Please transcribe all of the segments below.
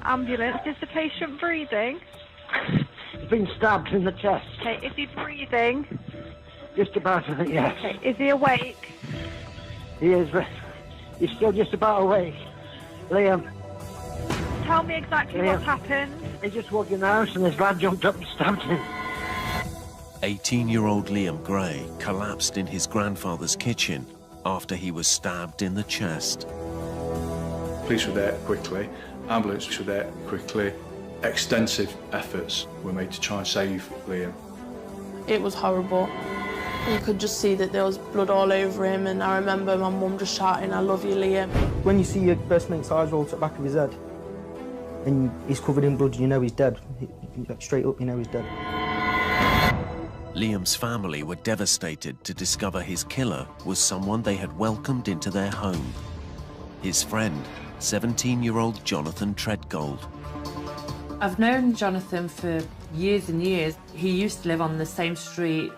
Ambulance. Is the patient breathing? He's been stabbed in the chest. Okay, is he breathing? Just about, yes. Okay, is he awake? He is, but he's still just about awake. Liam. Tell me exactly Liam. what's happened. He just walked in the house and his lad jumped up and stabbed him. 18-year-old Liam Gray collapsed in his grandfather's kitchen after he was stabbed in the chest. Police were there quickly, ambulance were there quickly. Extensive efforts were made to try and save Liam. It was horrible. You could just see that there was blood all over him, and I remember my mum just shouting, "I love you, Liam." When you see your best mate's eyes roll to the back of his head and he's covered in blood, you know he's dead. Straight up, you know he's dead. Liam's family were devastated to discover his killer was someone they had welcomed into their home. His friend, 17-year-old Jonathan Treadgold. I've known Jonathan for years and years. He used to live on the same street.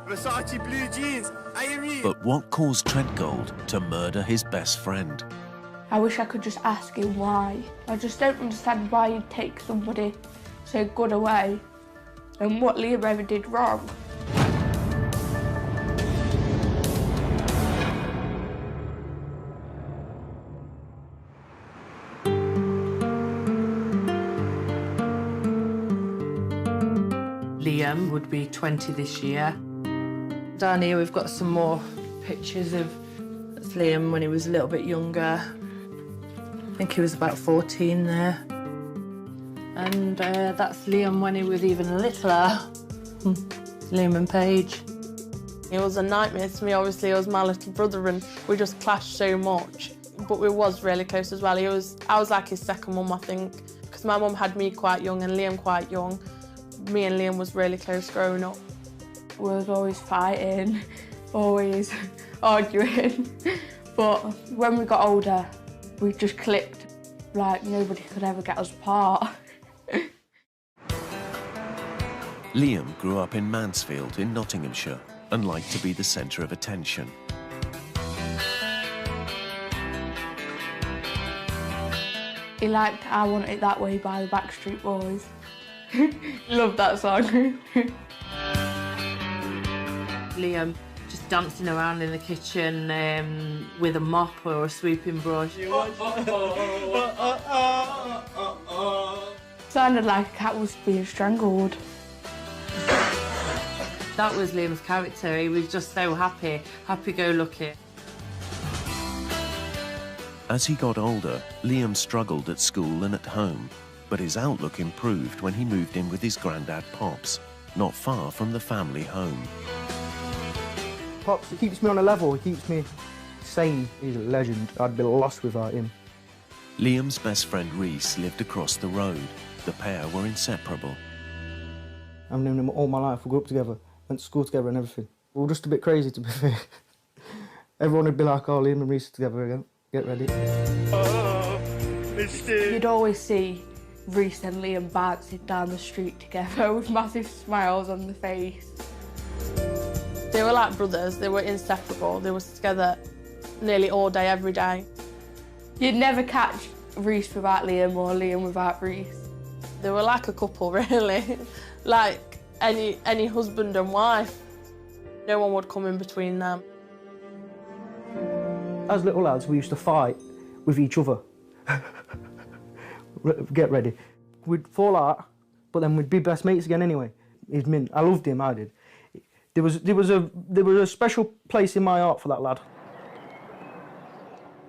Versace blue jeans, But what caused Treadgold to murder his best friend? I wish I could just ask him why. I just don't understand why he'd take somebody so good away and what Liam ever did wrong. Liam would be 20 this year. Down here we've got some more pictures of Liam when he was a little bit younger. I think he was about 14 there. And that's Liam when he was even littler. Liam and Paige. It was a nightmare to me. Obviously, he was my little brother and we just clashed so much. But we was really close as well. I was like his second mum, I think, because my mum had me quite young and Liam quite young. Me and Liam was really close growing up. We was always fighting, always arguing. But when we got older, we just clicked. Like, nobody could ever get us apart. Liam grew up in Mansfield in Nottinghamshire and liked to be the centre of attention. He liked I Want It That Way by the Backstreet Boys. Love that song. Liam just dancing around in the kitchen with a mop or a sweeping brush. Sounded like a cat was being strangled. That was Liam's character. He was just so happy, happy-go-lucky. As he got older, Liam struggled at school and at home, but his outlook improved when he moved in with his granddad Pops, not far from the family home. Pops, he keeps me on a level, he keeps me sane. He's a legend. I'd be lost without him. Liam's best friend Reese lived across the road. The pair were inseparable. I've known him all my life. We grew up together, went to school together and everything. We were just a bit crazy, to be fair. Everyone would be like, "Oh, Liam and Reese are together again. Get ready." You'd always see Reese and Liam bouncing down the street together with massive smiles on their face. They were like brothers. They were inseparable. They were together nearly all day, every day. You'd never catch Reese without Liam or Liam without Reese. They were like a couple, really. Like any husband and wife. No one would come in between them. As little lads, we used to fight with each other. Get ready. We'd fall out, but then we'd be best mates again anyway. He's mint. I loved him, I did. There was a special place in my heart for that lad.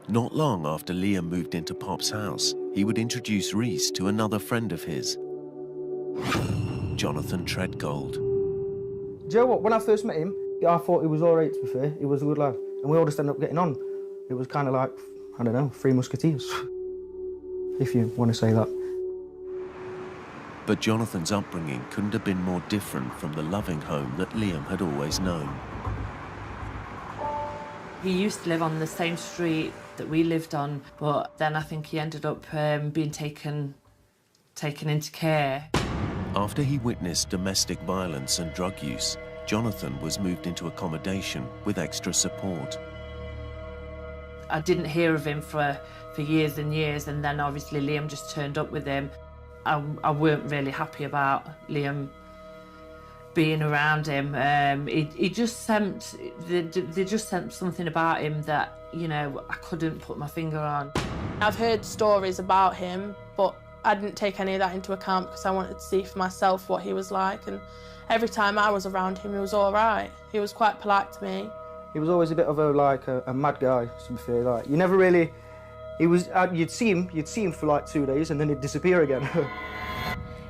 Not long after Liam moved into Pop's house, he would introduce Reese to another friend of his, Jonathan Treadgold. Do you know what? When I first met him, I thought he was all right, to be fair. He was a good lad. And we all just ended up getting on. It was kind of like, I don't know, Three Musketeers, if you want to say that. But Jonathan's upbringing couldn't have been more different from the loving home that Liam had always known. He used to live on the same street that we lived on, but then I think he ended up being taken into care. After he witnessed domestic violence and drug use, Jonathan was moved into accommodation with extra support. I didn't hear of him for years and years, and then obviously Liam just turned up with him. I weren't really happy about Liam being around him. He just sensed, they just sensed something about him that, you know, I couldn't put my finger on. I've heard stories about him, but I didn't take any of that into account because I wanted to see for myself what he was like, and every time I was around him, he was all right. He was quite polite to me. He was always a bit of a mad guy, to be fair. Like, you never really, he was, you'd see him for like 2 days and then he'd disappear again.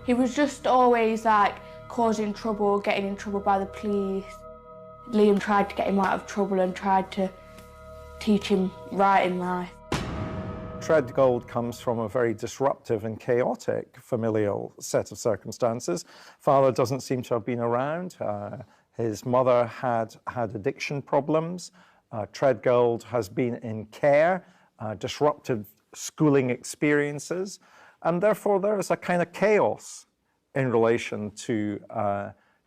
He was just always like causing trouble, getting in trouble by the police. Liam tried to get him out of trouble and tried to teach him right in life. Treadgold comes from a very disruptive and chaotic familial set of circumstances. Father doesn't seem to have been around. His mother had addiction problems. Treadgold has been in care, disruptive schooling experiences, and therefore there is a kind of chaos in relation to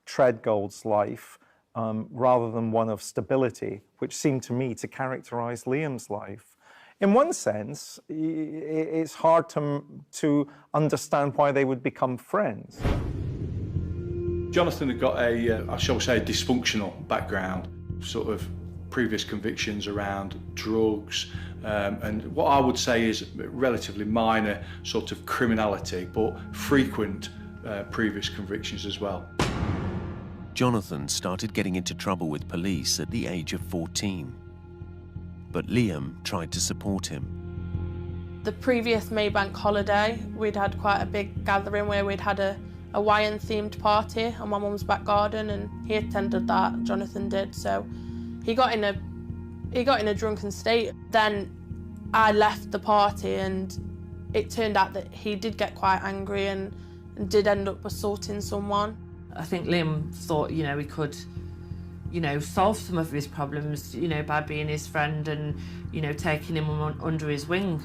Treadgold's life rather than one of stability, which seemed to me to characterize Liam's life. In one sense, it's hard to understand why they would become friends. Jonathan had got I shall say, a dysfunctional background, sort of previous convictions around drugs, and what I would say is relatively minor sort of criminality, but frequent previous convictions as well. Jonathan started getting into trouble with police at the age of 14. But Liam tried to support him. The previous Maybank holiday, we'd had quite a big gathering where we'd had a Hawaiian-themed party on my mum's back garden, and he attended that, Jonathan did, so he got in a drunken state. Then I left the party, and it turned out that he did get quite angry and did end up assaulting someone. I think Liam thought, you know, he could, you know, solve some of his problems, you know, by being his friend and, you know, taking him under his wing.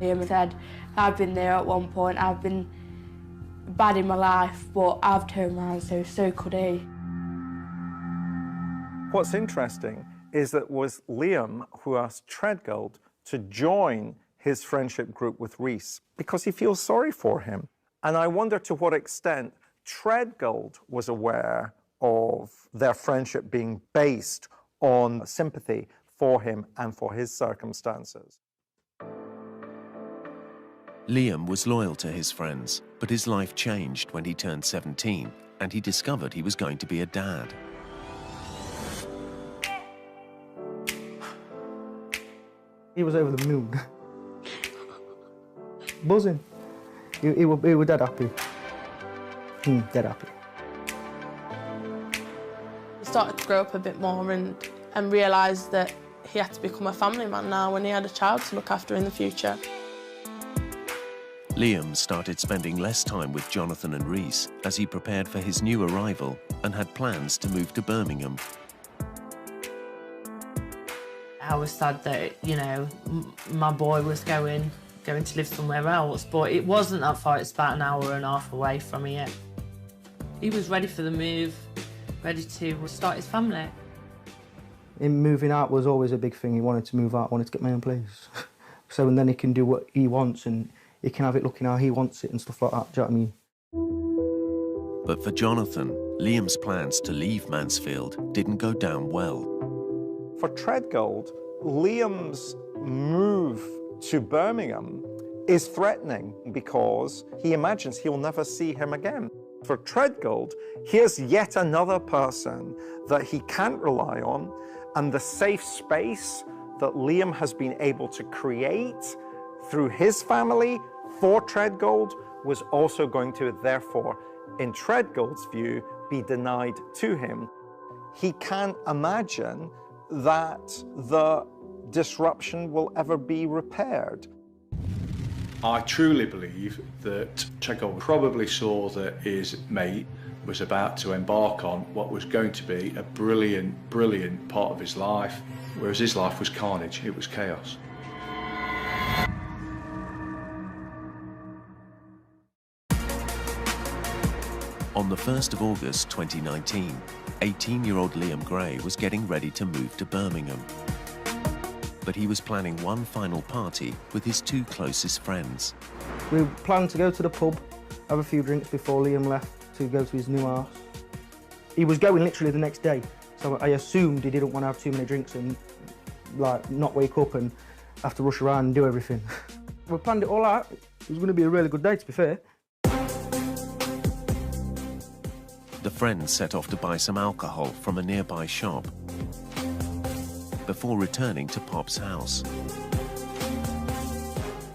Liam said, I've been there at one point, I've been bad in my life, but I've turned around, so could he. What's interesting is that it was Liam who asked Treadgold to join his friendship group with Rhys because he feels sorry for him. And I wonder to what extent Treadgold was aware of their friendship being based on sympathy for him and for his circumstances. Liam was loyal to his friends, but his life changed when he turned 17 and he discovered he was going to be a dad. He was over the moon. Buzzing. He was dead happy. Dead happy. He started to grow up a bit more and realised that he had to become a family man now when he had a child to look after in the future. Liam started spending less time with Jonathan and Rhys as he prepared for his new arrival and had plans to move to Birmingham. I was sad that, you know, my boy was going to live somewhere else, but it wasn't that far. It's about an hour and a half away from here. He was ready for the move, ready to start his family. Him moving out was always a big thing. He wanted to move out, wanted to get my own place. So and then he can do what he wants and he can have it looking how he wants it and stuff like that, do you know what I mean? But for Jonathan, Liam's plans to leave Mansfield didn't go down well. For Treadgold, Liam's move to Birmingham is threatening because he imagines he'll never see him again. For Treadgold, here's yet another person that he can't rely on, and the safe space that Liam has been able to create through his family for Treadgold was also going to, therefore, in Treadgold's view, be denied to him. He can't imagine that the disruption will ever be repaired. I truly believe that Treadgold probably saw that his mate was about to embark on what was going to be a brilliant, brilliant part of his life, whereas his life was carnage, it was chaos. On the 1st of August 2019, 18-year-old Liam Gray was getting ready to move to Birmingham. but he was planning one final party with his two closest friends. We planned to go to the pub, have a few drinks before Liam left to go to his new house. He was going literally the next day, so I assumed he didn't want to have too many drinks and like not wake up and have to rush around and do everything. We planned it all out. It was going to be a really good day, to be fair. The friends set off to buy some alcohol from a nearby shop before returning to Pop's house.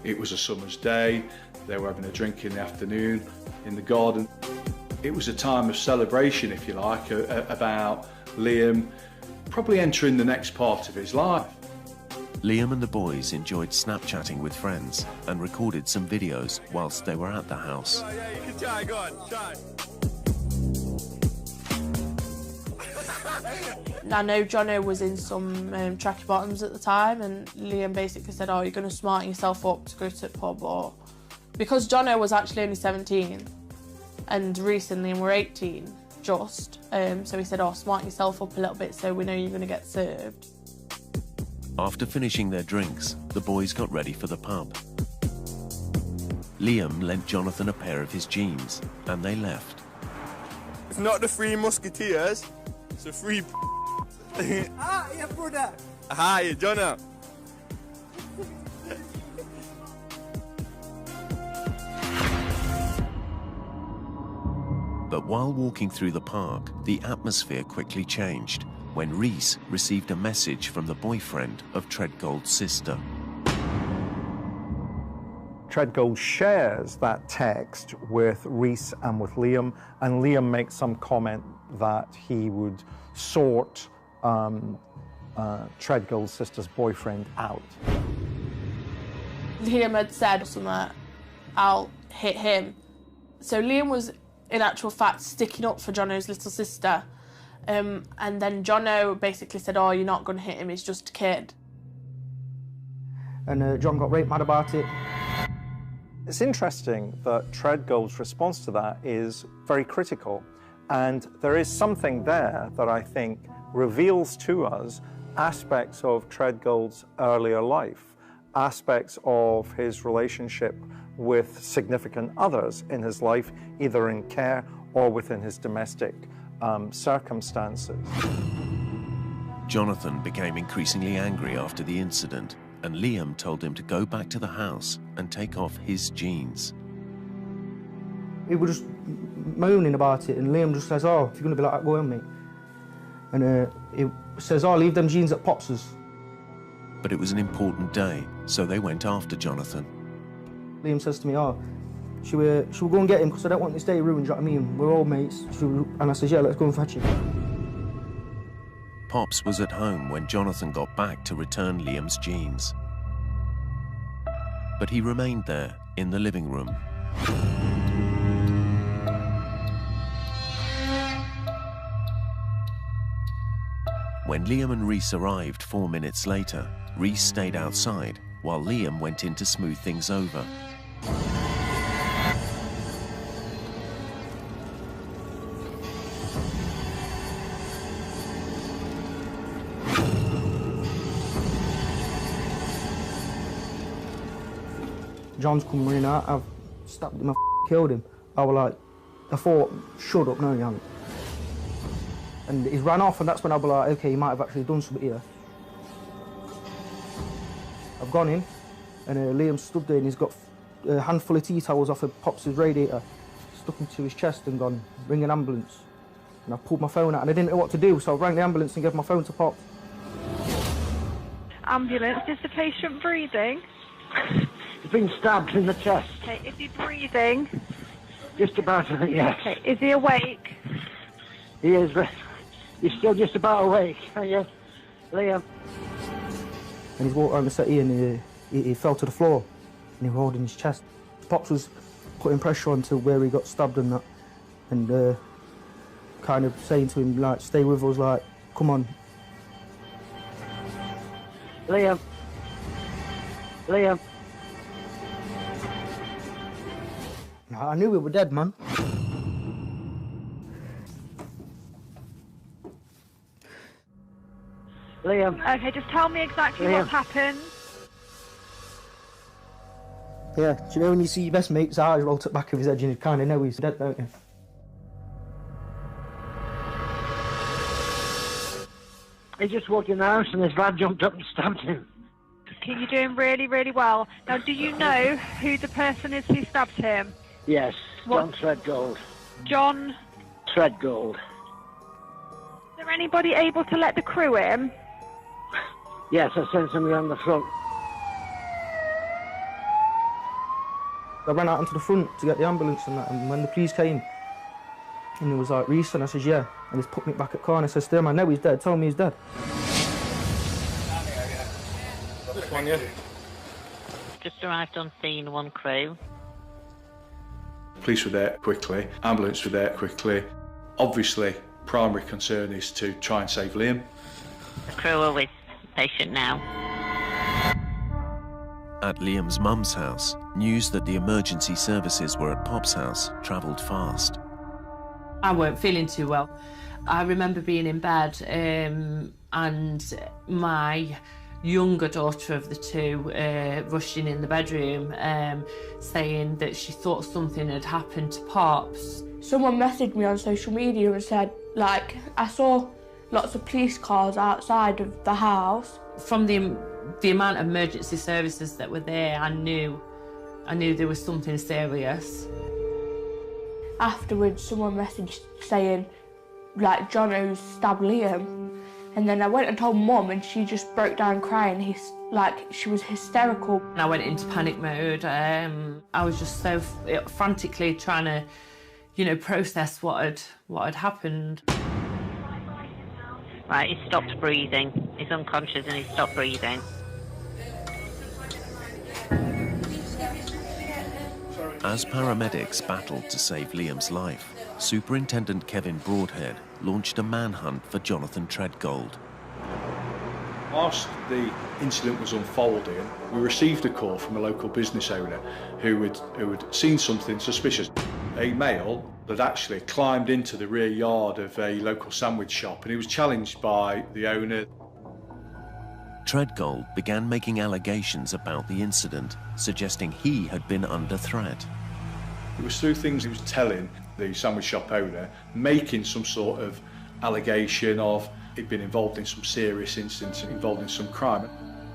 It was a summer's day. They were having a drink in the afternoon in the garden. It was a time of celebration, if you like, about Liam probably entering the next part of his life. Liam and the boys enjoyed Snapchatting with friends and recorded some videos whilst they were at the house. Yeah, you can try, go on, try. I know Jono was in some tracky bottoms at the time, and Liam basically said, oh, you're going to smarten yourself up to go to the pub, or... Because Jono was actually only 17, and Reece and Liam were 18, just, so he said, oh, smarten yourself up a little bit so we know you're going to get served. After finishing their drinks, the boys got ready for the pub. Liam lent Jonathan a pair of his jeans, and they left. It's not the Three Musketeers, it's the Three... Ah, yeah, brother. Hi, Jonah. But while walking through the park, the atmosphere quickly changed when Reece received a message from the boyfriend of Treadgold's sister. Treadgold shares that text with Reece and with Liam, and Liam makes some comment that he would sort Treadgold's sister's boyfriend out. Liam had said something, I'll hit him. So Liam was, in actual fact, sticking up for Jono's little sister. And then Jono basically said, oh, you're not going to hit him, he's just a kid. And John got right mad about it. It's interesting that Treadgold's response to that is very critical. And there is something there that I think reveals to us aspects of Treadgold's earlier life, aspects of his relationship with significant others in his life, either in care or within his domestic circumstances. Jonathan became increasingly angry after the incident, and Liam told him to go back to the house and take off his jeans. He was just moaning about it, and Liam just says, oh, if you're going to be like that, go home, mate. And he says, oh, leave them jeans at Pops's. But it was an important day, so they went after Jonathan. Liam says to me, oh, should we go and get him, because I don't want this day ruined, do you know what I mean? We're all mates. And I says, yeah, let's go and fetch him. Pops was at home when Jonathan got back to return Liam's jeans. But he remained there in the living room. When Liam and Reece arrived 4 minutes later, Reece stayed outside while Liam went in to smooth things over. John's come running out, I've stabbed him, I killed him. I was like, I thought, shut up, no you haven't. And he ran off, and that's when I was like, okay, he might have actually done something here. I've gone in, and Liam stood there, and he's got a handful of tea towels off of Pops' radiator, stuck them to his chest and gone, ring an ambulance. And I pulled my phone out, and I didn't know what to do, so I rang the ambulance and gave my phone to Pops. Ambulance, is the patient breathing? He's been stabbed in the chest. Okay, is he breathing? Just about, yes. Okay, is he awake? He is, but he's still just about awake. Yes, Liam. And he's walked around the settee, and he fell to the floor, and he was holding his chest. Pops was putting pressure onto where he got stabbed and that, and kind of saying to him, like, stay with us, like, come on. Liam. Liam. I knew we were dead, man. Liam. Okay, just tell me exactly Liam. what's happened. Yeah, do you know when you see your best mate's eyes roll to the back of his head, you kind of know he's dead, don't you? He just walked in the house and his lad jumped up and stabbed him. Okay, you're doing really, really well. Now, do you know who the person is who stabbed him? Yes, What? John Threadgold. John? Threadgold. Is there anybody able to let the crew in? Yes, I sent somebody on the front. I ran out onto the front to get the ambulance and that, and when the police came, and he was like, Reece, and I says, yeah, and he's put me back at car, and I says to him, I know he's dead, tell me he's dead. This one, yeah. Just arrived on scene, one crew. Police were there quickly, ambulance were there quickly. Obviously, primary concern is to try and save Liam. The crew are with the patient now. At Liam's mum's house, news that the emergency services were at Pop's house travelled fast. I weren't feeling too well. I remember being in bed and my younger daughter of the two rushing in the bedroom saying that she thought something had happened to Pops. Someone messaged me on social media and said, like, I saw lots of police cars outside of the house. From the amount of emergency services that were there, I knew there was something serious. Afterwards, someone messaged saying, like, Jono's stabbed Liam. And then I went and told Mum, and she just broke down crying. She was hysterical. I went into panic mode. I was just so frantically trying to, you know, process what had happened. Right, he stopped breathing. He's unconscious and he stopped breathing. As paramedics battled to save Liam's life, Superintendent Kevin Broadhead launched a manhunt for Jonathan Treadgold. Whilst the incident was unfolding, we received a call from a local business owner who had seen something suspicious. A male had actually climbed into the rear yard of a local sandwich shop and he was challenged by the owner. Treadgold began making allegations about the incident, suggesting he had been under threat. It was through things he was telling the sandwich shop owner, making some sort of allegation of he'd been involved in some serious incidents, involved in some crime.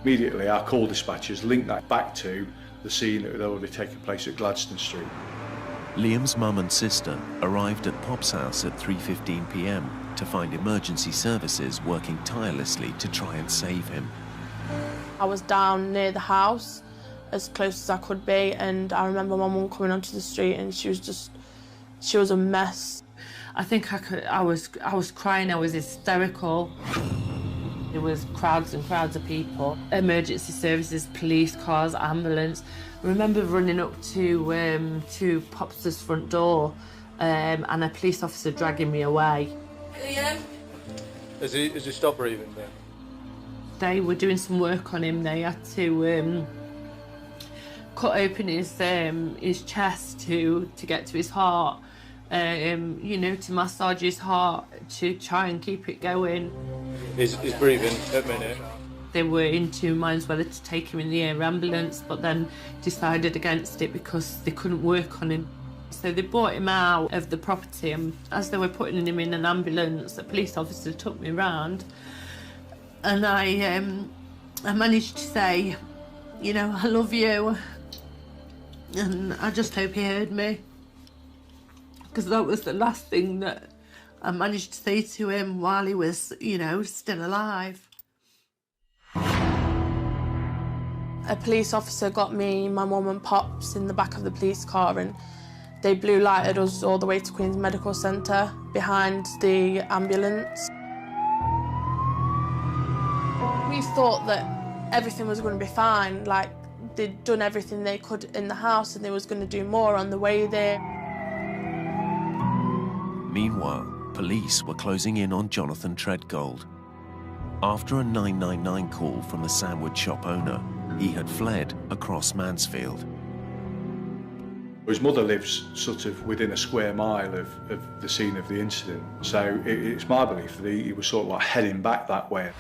Immediately, our call dispatchers linked that back to the scene that had already taken place at Gladstone Street. Liam's mum and sister arrived at Pop's house at 3:15 p.m. to find emergency services working tirelessly to try and save him. I was down near the house, as close as I could be, and I remember my mum coming onto the street and she was a mess. I think I was crying, I was hysterical. There was crowds and crowds of people. Emergency services, police cars, ambulance. I remember running up to Pop's front door and a police officer dragging me away. Liam? Has he stopped breathing then? They were doing some work on him. They had to cut open his chest to get to his heart, you know, to massage his heart, to try and keep it going. He's breathing at the minute. They were in two minds whether to take him in the air ambulance, but then decided against it because they couldn't work on him. So they brought him out of the property, and as they were putting him in an ambulance, a police officer took me round, and I managed to say, you know, I love you, and I just hope he heard me, because that was the last thing that I managed to say to him while he was, you know, still alive. A police officer got me, my mum and Pops in the back of the police car, and they blue lighted us all the way to Queen's Medical Centre behind the ambulance. We thought that everything was going to be fine, like they'd done everything they could in the house and they was going to do more on the way there. Meanwhile, police were closing in on Jonathan Treadgold. After a 999 call from the sandwich shop owner, he had fled across Mansfield. His mother lives sort of within a square mile of the scene of the incident, so it's my belief that he was sort of like heading back that way.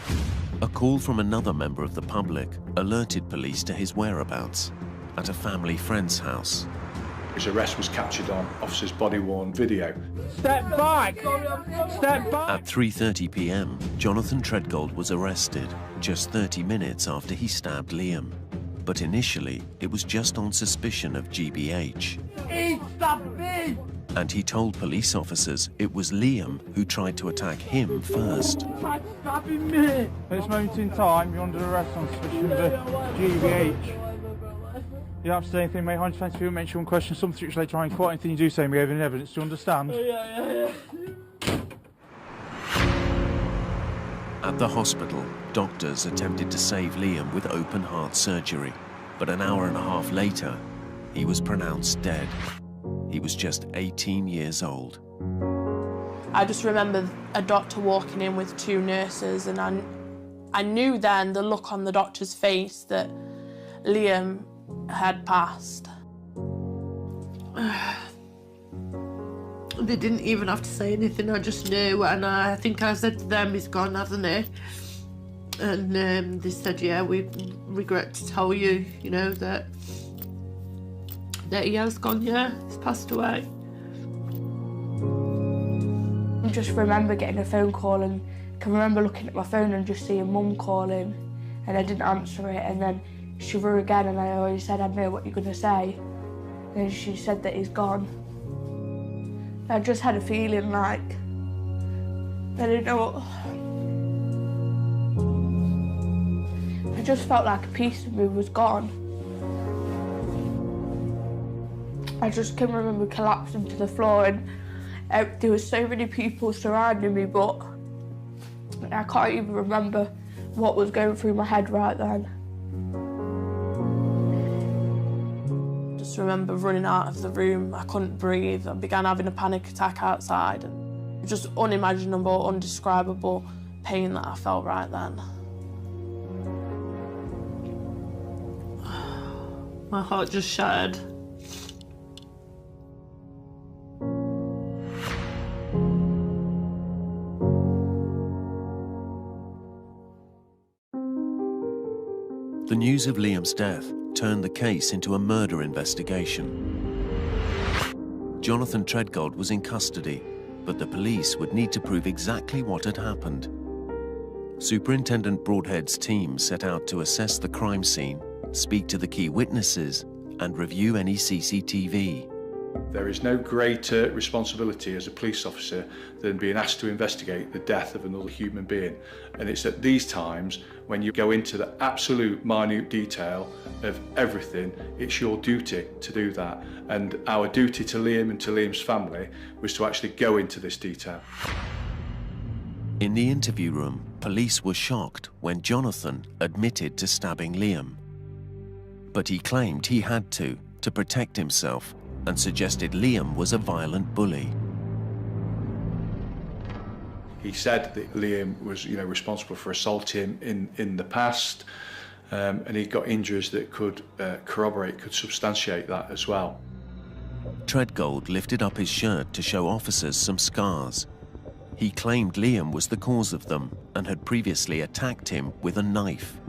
A call from another member of the public alerted police to his whereabouts at a family friend's house. His arrest was captured on officer's body-worn video. Step back! Step back! At 3:30 p.m, Jonathan Treadgold was arrested just 30 minutes after he stabbed Liam. But initially, it was just on suspicion of GBH. And he told police officers it was Liam who tried to attack him first. At this moment in time, you're under arrest on suspicion of GBH. You don't have to say anything, mate. 100% if you mention one question, something which they try and quote anything you do say, and we have any evidence to understand. At the hospital, doctors attempted to save Liam with open-heart surgery, but an hour and a half later, he was pronounced dead. He was just 18 years old. I just remember a doctor walking in with 2 nurses, and I knew then the look on the doctor's face that Liam had passed. They didn't even have to say anything, I just knew, and I think I said to them, he's gone, hasn't he? And they said, yeah, we regret to tell you, you know, that he has gone, yeah, he's passed away. I just remember getting a phone call, and can remember looking at my phone and just seeing Mum calling, and I didn't answer it, and then she rang again, and I always said, I know what you're going to say. And she said that he's gone. I just had a feeling like, I don't know, I just felt like a piece of me was gone. I just can remember collapsing to the floor, and there were so many people surrounding me, but I can't even remember what was going through my head right then. I remember running out of the room. I couldn't breathe. I began having a panic attack outside. And just unimaginable, undescribable pain that I felt right then. My heart just shattered. The news of Liam's death turned the case into a murder investigation. Jonathan Treadgold was in custody, but the police would need to prove exactly what had happened. Superintendent Broadhead's team set out to assess the crime scene, speak to the key witnesses, and review any CCTV. There is no greater responsibility as a police officer than being asked to investigate the death of another human being. And it's at these times when you go into the absolute minute detail of everything, it's your duty to do that. And our duty to Liam and to Liam's family was to actually go into this detail. In the interview room, police were shocked when Jonathan admitted to stabbing Liam. But he claimed he had to protect himself, and suggested Liam was a violent bully. He said that Liam was, responsible for assaulting him in the past, and he got injuries that could substantiate that as well. Treadgold lifted up his shirt to show officers some scars. He claimed Liam was the cause of them and had previously attacked him with a knife.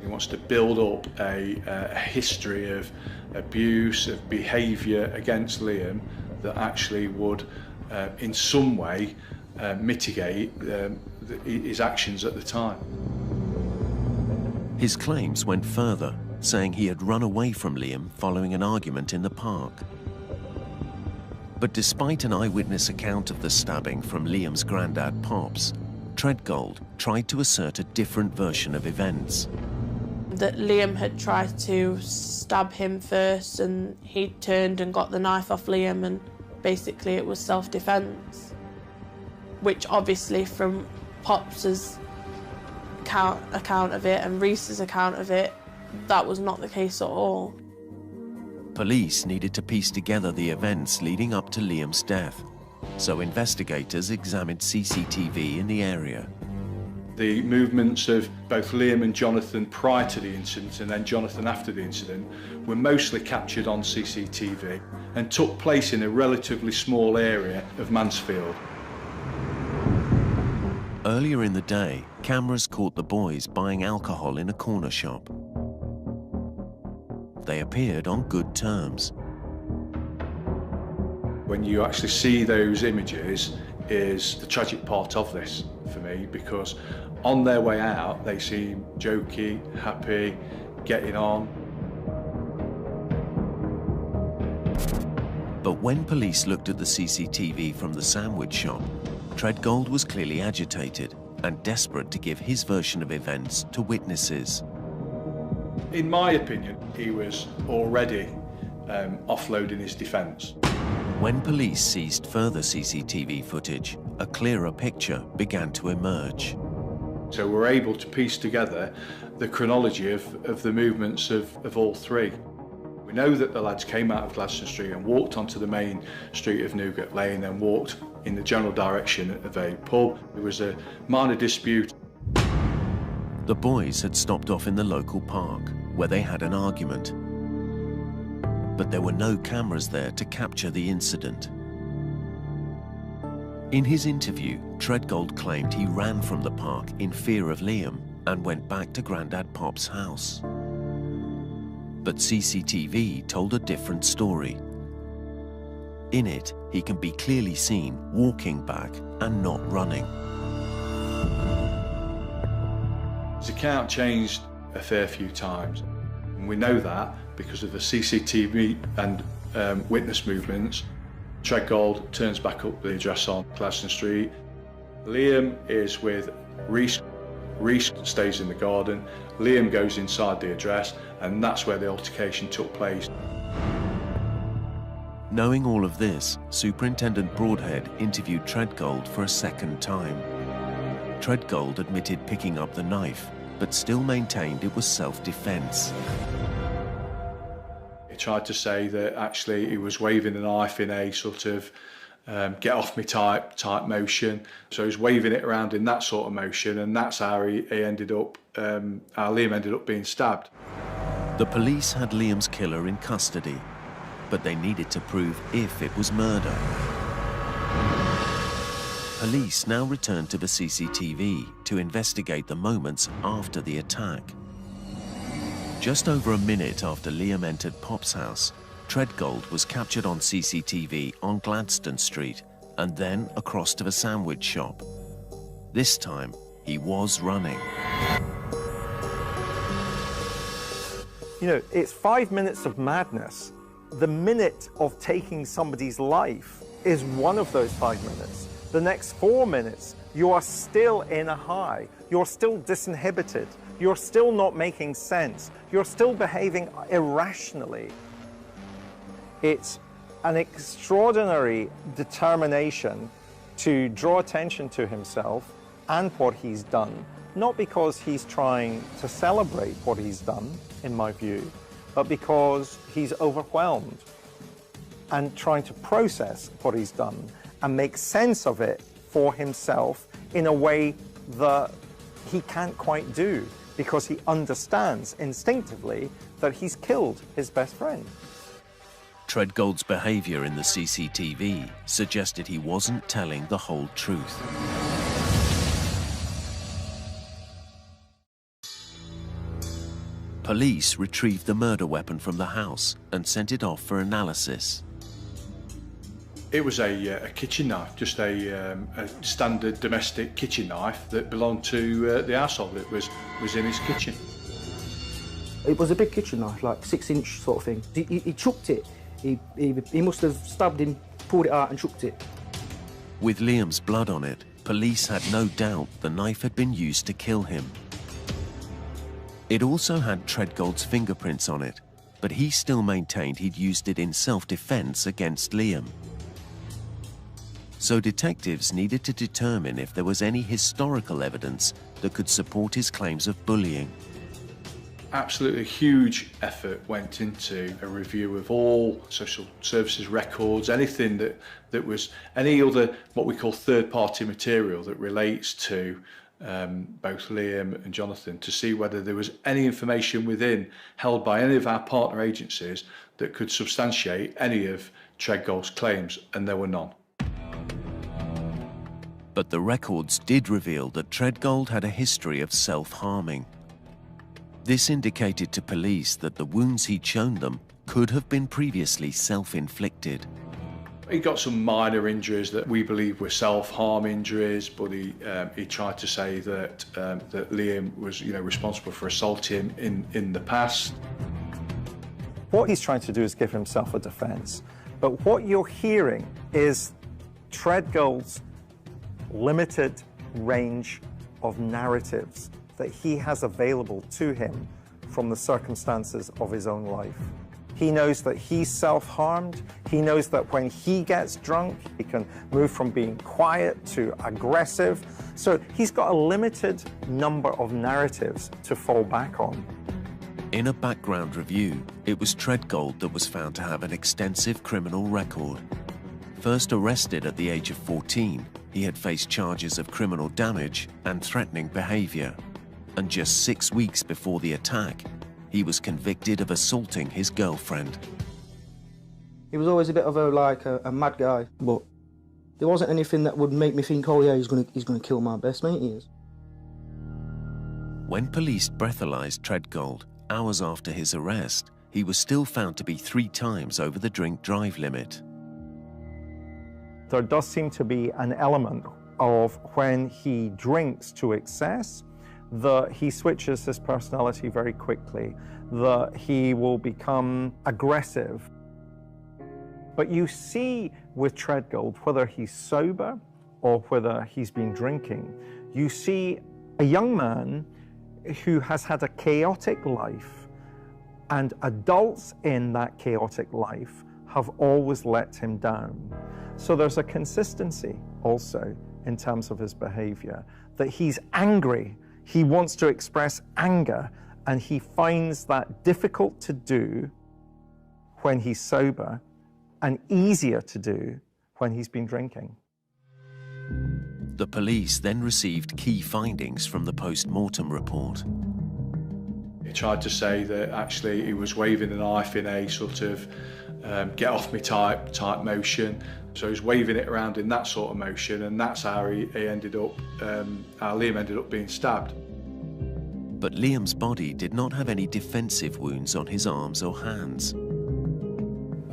He wants to build up a history of abuse, of behaviour against Liam that actually would, in some way, mitigate his actions at the time. His claims went further, saying he had run away from Liam following an argument in the park. But despite an eyewitness account of the stabbing from Liam's granddad, Pops, Treadgold tried to assert a different version of events. That Liam had tried to stab him first, and he turned and got the knife off Liam, and basically it was self-defence. Which obviously from Pops's account of it and Reese's account of it, that was not the case at all. Police needed to piece together the events leading up to Liam's death, so investigators examined CCTV in the area. The movements of both Liam and Jonathan prior to the incident and then Jonathan after the incident were mostly captured on CCTV and took place in a relatively small area of Mansfield. Earlier in the day, cameras caught the boys buying alcohol in a corner shop. They appeared on good terms. When you actually see those images is the tragic part of this for me, because on their way out they seem jokey, happy, getting on. But when police looked at the CCTV from the sandwich shop, Treadgold was clearly agitated and desperate to give his version of events to witnesses. In my opinion, he was already offloading his defence. When police seized further CCTV footage, a clearer picture began to emerge. So we're able to piece together the chronology of the movements of all three. We know that the lads came out of Gladstone Street and walked onto the main street of Newgate Lane and walked in the general direction of a pub. There was a minor dispute. The boys had stopped off in the local park, where they had an argument. But there were no cameras there to capture the incident. In his interview, Treadgold claimed he ran from the park in fear of Liam and went back to Grandad Pop's house. But CCTV told a different story. In it, he can be clearly seen walking back and not running. His account changed a fair few times. And we know that because of the CCTV and witness movements. Treadgold turns back up the address on Gladstone Street. Liam is with Reece. Reece stays in the garden. Liam goes inside the address, and that's where the altercation took place. Knowing all of this, Superintendent Broadhead interviewed Treadgold for a second time. Treadgold admitted picking up the knife, but still maintained it was self-defense. He tried to say that actually he was waving the knife in a sort of get off me type motion. So he was waving it around in that sort of motion, and that's how he ended up, how Liam ended up being stabbed. The police had Liam's killer in custody, but they needed to prove if it was murder. Police now returned to the CCTV to investigate the moments after the attack. Just over a minute after Liam entered Pop's house, Treadgold was captured on CCTV on Gladstone Street and then across to the sandwich shop. This time, he was running. You know, it's 5 minutes of madness. The minute of taking somebody's life is one of those 5 minutes. The next 4 minutes, you are still in a high. You're still disinhibited. You're still not making sense. You're still behaving irrationally. It's an extraordinary determination to draw attention to himself and what he's done, not because he's trying to celebrate what he's done, in my view, but because he's overwhelmed and trying to process what he's done and make sense of it for himself in a way that he can't quite do, because he understands instinctively that he's killed his best friend. Treadgold's behavior in the CCTV suggested he wasn't telling the whole truth. Police retrieved the murder weapon from the house and sent it off for analysis. It was a kitchen knife, just a standard domestic kitchen knife that belonged to the household. It was in his kitchen. It was a big kitchen knife, like 6-inch sort of thing. He chucked it. He must have stabbed him, pulled it out and chucked it. With Liam's blood on it, police had no doubt the knife had been used to kill him. It also had Treadgold's fingerprints on it, but he still maintained he'd used it in self-defense against Liam. So detectives needed to determine if there was any historical evidence that could support his claims of bullying. Absolutely huge effort went into a review of all social services records, anything that was any other what we call third-party material that relates to both Liam and Jonathan to see whether there was any information within held by any of our partner agencies that could substantiate any of Treadgold's claims, and there were none. But the records did reveal that Treadgold had a history of self-harming. This indicated to police that the wounds he'd shown them could have been previously self-inflicted. He got some minor injuries that we believe were self-harm injuries, but he tried to say that that Liam was, responsible for assaulting him in the past. What he's trying to do is give himself a defence. But what you're hearing is Treadgold's limited range of narratives that he has available to him from the circumstances of his own life. He knows that he's self-harmed. He knows that when he gets drunk, he can move from being quiet to aggressive. So he's got a limited number of narratives to fall back on. In a background review, it was Treadgold that was found to have an extensive criminal record. First arrested at the age of 14, he had faced charges of criminal damage and threatening behaviour. And just 6 weeks before the attack, he was convicted of assaulting his girlfriend. He was always a bit of a mad guy, but there wasn't anything that would make me think, oh yeah, he's gonna kill my best mate. He is. When police breathalyzed Treadgold hours after his arrest, he was still found to be 3 times over the drink-drive limit. There does seem to be an element of when he drinks to excess, that he switches his personality very quickly, that he will become aggressive. But you see with Treadgold, whether he's sober or whether he's been drinking, you see a young man who has had a chaotic life, and adults in that chaotic life have always let him down. So there's a consistency also in terms of his behavior, that he's angry, he wants to express anger, and he finds that difficult to do when he's sober and easier to do when he's been drinking. The police then received key findings from the post-mortem report. He tried to say that actually he was waving a knife in a sort of get off me type motion. So he's waving it around in that sort of motion, and that's how he ended up, how Liam ended up being stabbed. But Liam's body did not have any defensive wounds on his arms or hands.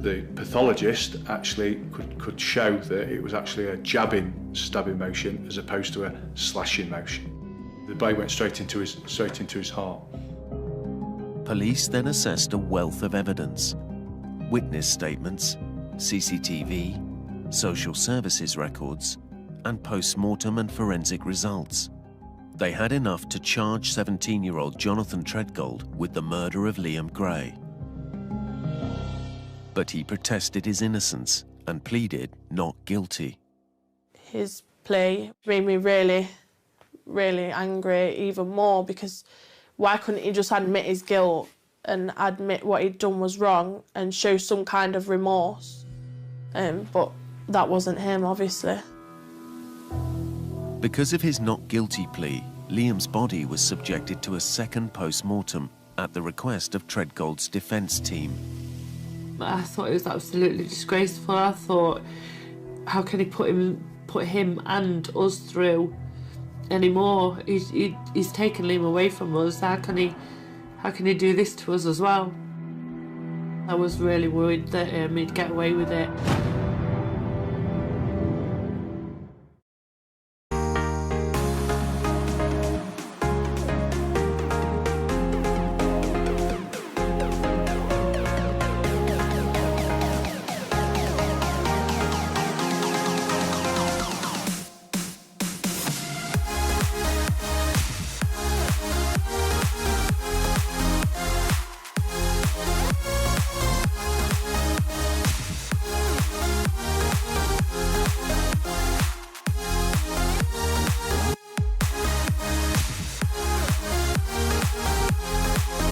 The pathologist actually could show that it was actually a jabbing, stabbing motion as opposed to a slashing motion. The blade went straight into his heart. Police then assessed a wealth of evidence: witness statements, CCTV, social services records, and post-mortem and forensic results. They had enough to charge 17-year-old Jonathan Treadgold with the murder of Liam Gray. But he protested his innocence and pleaded not guilty. His plea made me really, really angry even more, because why couldn't he just admit his guilt and admit what he'd done was wrong and show some kind of remorse? But that wasn't him, obviously. Because of his not guilty plea, Liam's body was subjected to a second post-mortem at the request of Treadgold's defence team. I thought it was absolutely disgraceful. I thought, how can he put him and us through anymore? He's taken Liam away from us. How can he do this to us as well? I was really worried that he'd get away with it.